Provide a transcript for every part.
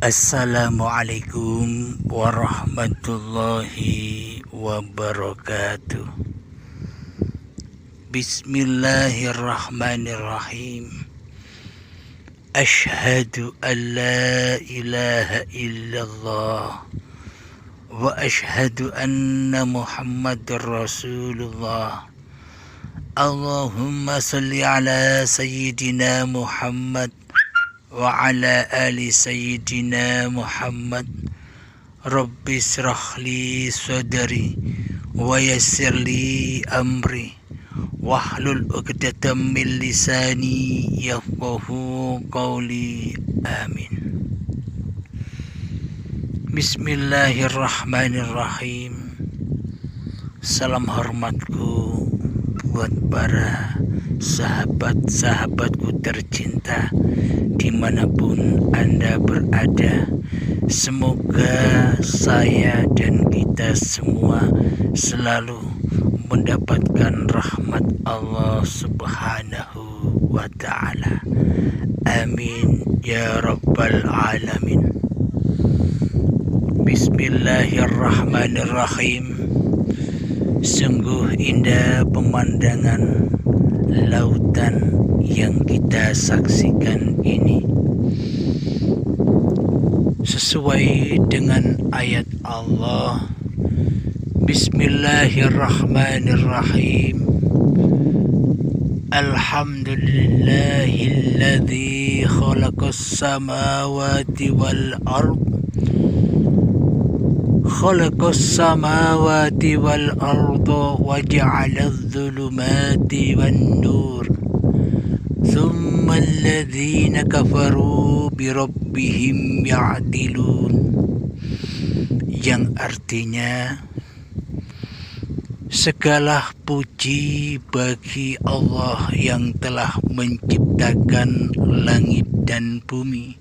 Assalamualaikum warahmatullahi wabarakatuh. Bismillahirrahmanirrahim. Ashhadu an la ilaha illallah wa ashhadu anna Muhammadar Rasulullah. Allahumma salli ala Sayyidina Muhammad wa ala ali Sayyidina Muhammad. Rabbi shrah li sadri wa yassir li amri wahlul 'uqdatam min lisani yafqahu qawli. Amin. Bismillahirrahmanirrahim. Salam hormatku buat para sahabat-sahabatku tercinta dimanapun Anda berada. Semoga saya dan kita semua selalu mendapatkan rahmat Allah Subhanahu wa ta'ala. Amin ya rabbal alamin. Bismillahirrahmanirrahim. Sungguh indah pemandangan lautan yang kita saksikan ini. Sesuai dengan ayat Allah, Bismillahirrahmanirrahim. Alhamdulillahilladzi khalaqas samawati wal ardh khalaqas samawati wal arda wa ja'alaz zulumati wan nur thumma alladhina kafaru bi rabbihim ya'dilun, yang artinya segala puji bagi Allah yang telah menciptakan langit dan bumi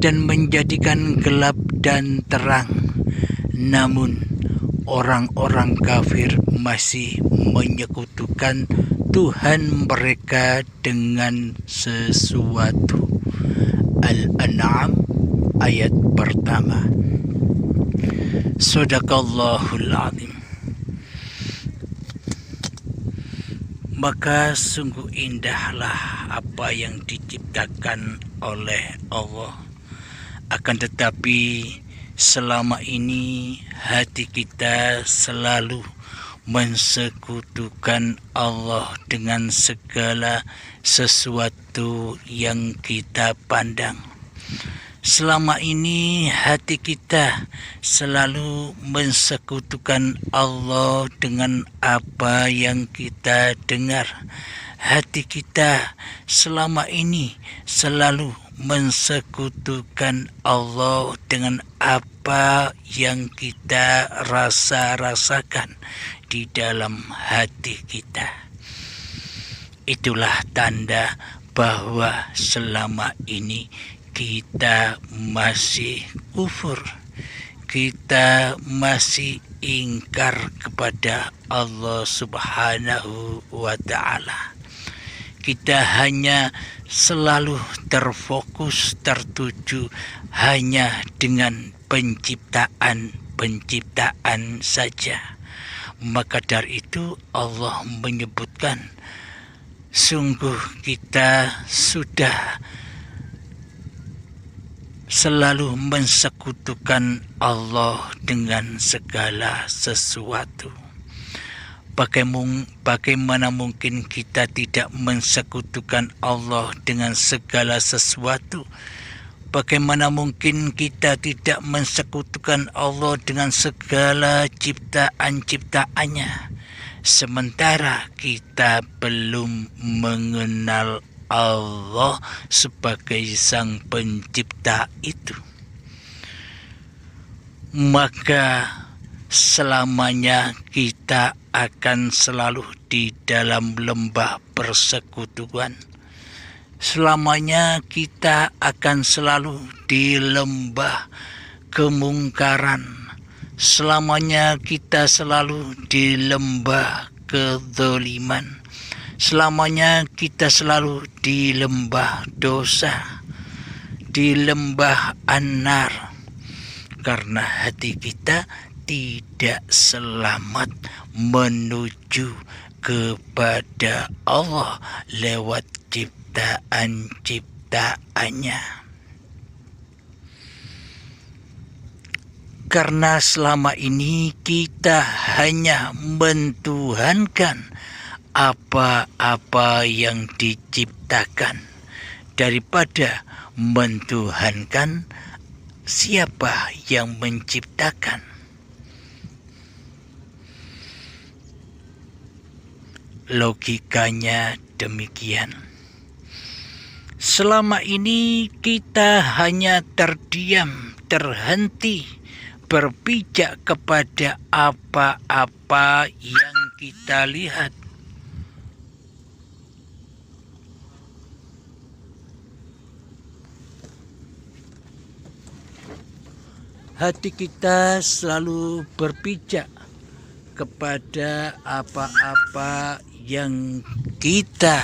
dan menjadikan gelap dan terang. Namun orang-orang kafir masih menyekutukan Tuhan mereka dengan sesuatu. Al-An'am ayat pertama. Shadaqallahul azim. Maka sungguh indahlah apa yang diciptakan oleh Allah. Akan tetapi selama ini hati kita selalu mensekutukan Allah dengan segala sesuatu yang kita pandang. Selama ini hati kita selalu mensekutukan Allah dengan apa yang kita dengar. Hati kita selama ini selalu mensekutukan Allah dengan apa yang kita rasakan di dalam hati kita. Itulah tanda bahwa selama ini kita masih kufur, kita masih ingkar kepada Allah Subhanahu wa ta'ala. Kita hanya selalu terfokus, tertuju hanya dengan penciptaan saja. Maka dari itu Allah menyebutkan, sungguh kita sudah selalu mensekutukan Allah dengan segala sesuatu. Bagaimana mungkin kita tidak mensekutukan Allah dengan segala sesuatu? Bagaimana mungkin kita tidak mensekutukan Allah dengan segala ciptaan-ciptaannya, sementara kita belum mengenal Allah sebagai sang pencipta itu? Maka selamanya kita akan selalu di dalam lembah persekutuan. Selamanya kita akan selalu di lembah kemungkaran. Selamanya kita selalu di lembah kezaliman. Selamanya kita selalu di lembah dosa. di lembah An-Nar, karena hati kita tidak selamat menuju kepada Allah lewat ciptaan-ciptaannya. Karena selama ini kita hanya mentuhankan apa-apa yang diciptakan daripada mentuhankan siapa yang menciptakan. Logikanya demikian. Selama ini kita hanya terdiam, terhenti, berpijak kepada apa-apa yang kita lihat. Hati kita selalu berpijak kepada apa-apa yang kita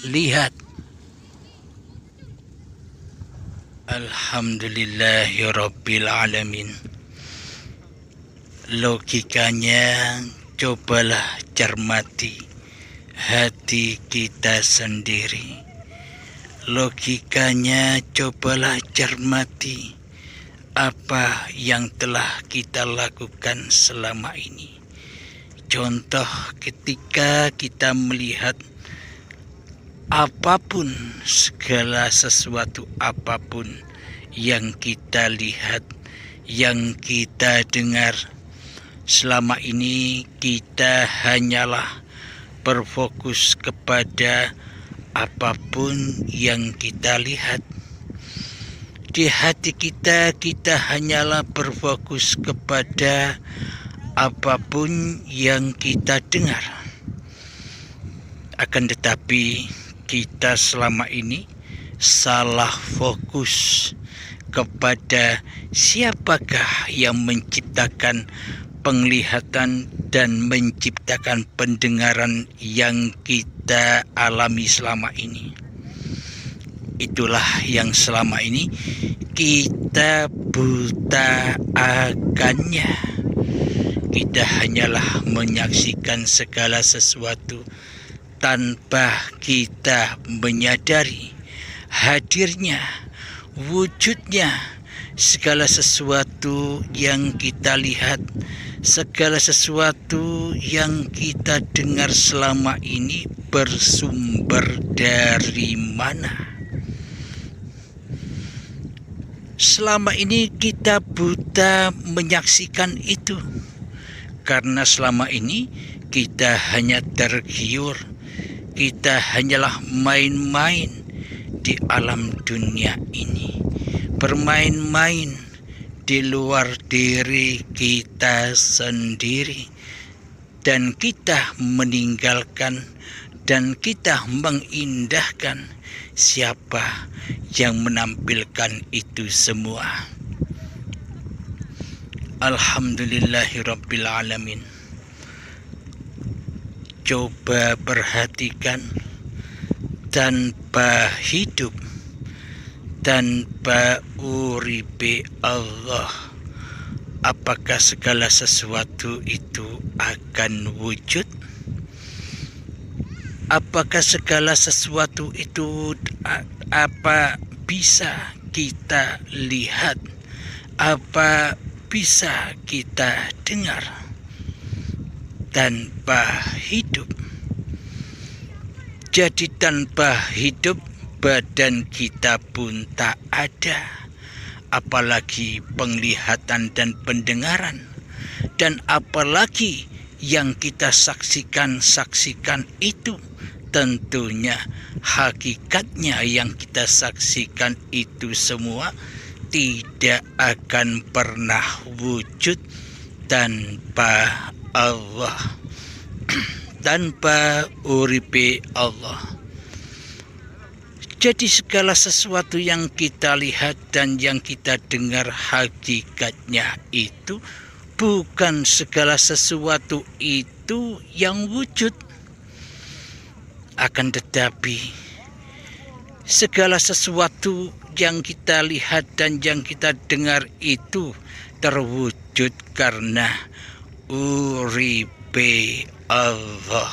lihat. Alhamdulillahirabbil alamin. Logikanya cobalah cermati hati kita sendiri. Logikanya cobalah cermati apa yang telah kita lakukan selama ini. Contoh, ketika kita melihat apapun, segala sesuatu apapun yang kita lihat, yang kita dengar, selama ini kita hanyalah berfokus kepada apapun yang kita lihat. Di hati kita, kita hanyalah berfokus kepada apapun yang kita dengar. Akan tetapi kita selama ini salah fokus kepada siapakah yang menciptakan penglihatan dan menciptakan pendengaran yang kita alami selama ini. Itulah yang selama ini kita buta akannya. Kita hanyalah menyaksikan segala sesuatu tanpa kita menyadari hadirnya, wujudnya segala sesuatu yang kita lihat, segala sesuatu yang kita dengar selama ini bersumber dari mana. Selama ini kita buta menyaksikan itu, karena selama ini kita hanya tergiur, kita hanyalah main-main di alam dunia ini, bermain-main di luar diri kita sendiri, dan kita meninggalkan dan kita mengindahkan siapa yang menampilkan itu semua. Alhamdulillahirabbil alamin. Coba perhatikan, tanpa hidup, tanpa uripe Allah, apakah segala sesuatu itu akan wujud? Apakah segala sesuatu itu apa bisa kita lihat? Apa bisa kita dengar? Tanpa hidup. Jadi tanpa hidup badan kita pun tak ada, apalagi penglihatan dan pendengaran, dan apalagi yang kita saksikan itu tentunya hakikatnya yang kita saksikan itu semua tidak akan pernah wujud tanpa Allah, tanpa uripe Allah. Jadi segala sesuatu yang kita lihat dan yang kita dengar hakikatnya itu bukan segala sesuatu itu yang wujud. Akan tetapi segala sesuatu yang kita lihat dan yang kita dengar itu terwujud karena uripe Allah.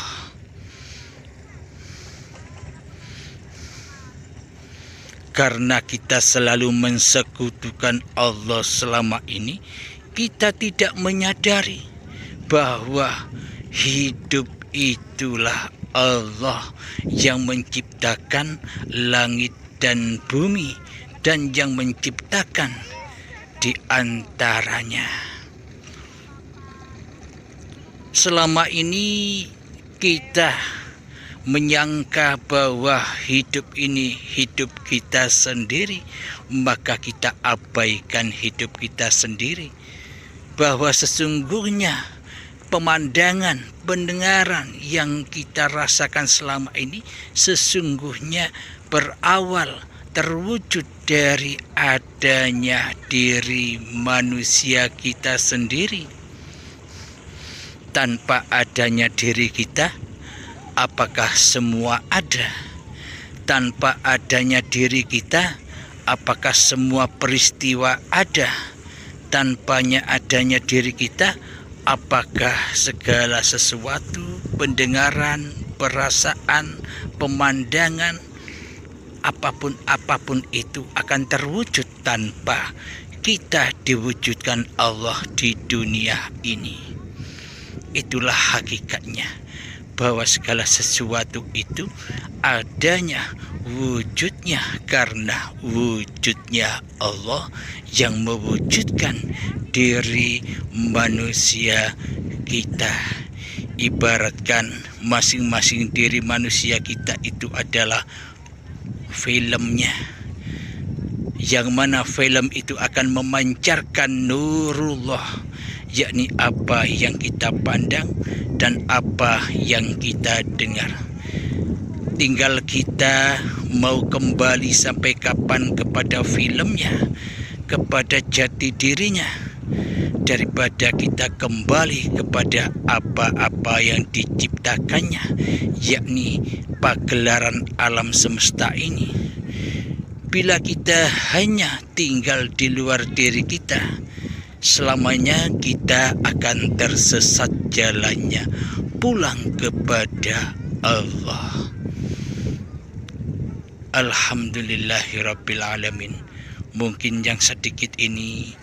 Karena kita selalu mensekutukan Allah selama ini, kita tidak menyadari bahwa hidup itulah Allah yang menciptakan langit dan bumi dan yang menciptakan di antaranya. Selama ini kita menyangka bahwa hidup ini hidup kita sendiri, maka kita abaikan hidup kita sendiri. Bahwa sesungguhnya pemandangan, pendengaran yang kita rasakan selama ini sesungguhnya berawal terwujud dari adanya diri manusia kita sendiri. Tanpa adanya diri kita, apakah semua ada? Tanpa adanya diri kita, apakah semua peristiwa ada? Tanpanya adanya diri kita, apakah segala sesuatu, pendengaran, perasaan, pemandangan, apapun itu akan terwujud tanpa kita diwujudkan Allah di dunia ini? Itulah hakikatnya, bahwa segala sesuatu itu adanya, wujudnya karena wujudnya Allah yang mewujudkan diri manusia kita. Ibaratkan masing-masing diri manusia kita itu adalah filmnya, yang mana film itu akan memancarkan nurullah, yakni apa yang kita pandang dan apa yang kita dengar. Tinggal kita mau kembali sampai kapan kepada filmnya, kepada jati dirinya, daripada kita kembali kepada apa-apa yang diciptakannya, yakni pagelaran alam semesta ini. Bila kita hanya tinggal di luar diri kita, selamanya kita akan tersesat jalannya pulang kepada Allah. Alhamdulillahirrabbilalamin. Mungkin yang sedikit ini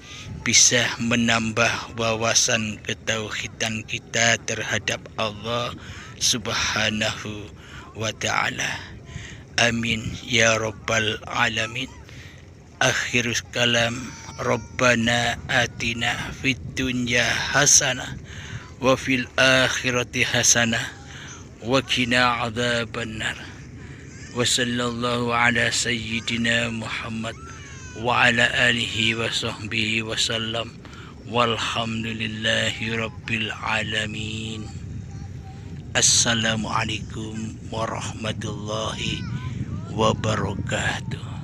bisa menambah wawasan ketauhidan kita terhadap Allah Subhanahu wa ta'ala. Amin ya rabbal alamin. Akhirus kalam, Rabbana atina fid dunya hasanah wa fil akhirati hasanah wa qina adzabannar. Wa sallallahu ala sayyidina Muhammad wa ala alihi wa sahbihi wa sallam. Walhamdulillahi rabbil alamin. Assalamualaikum warahmatullahi wabarakatuh.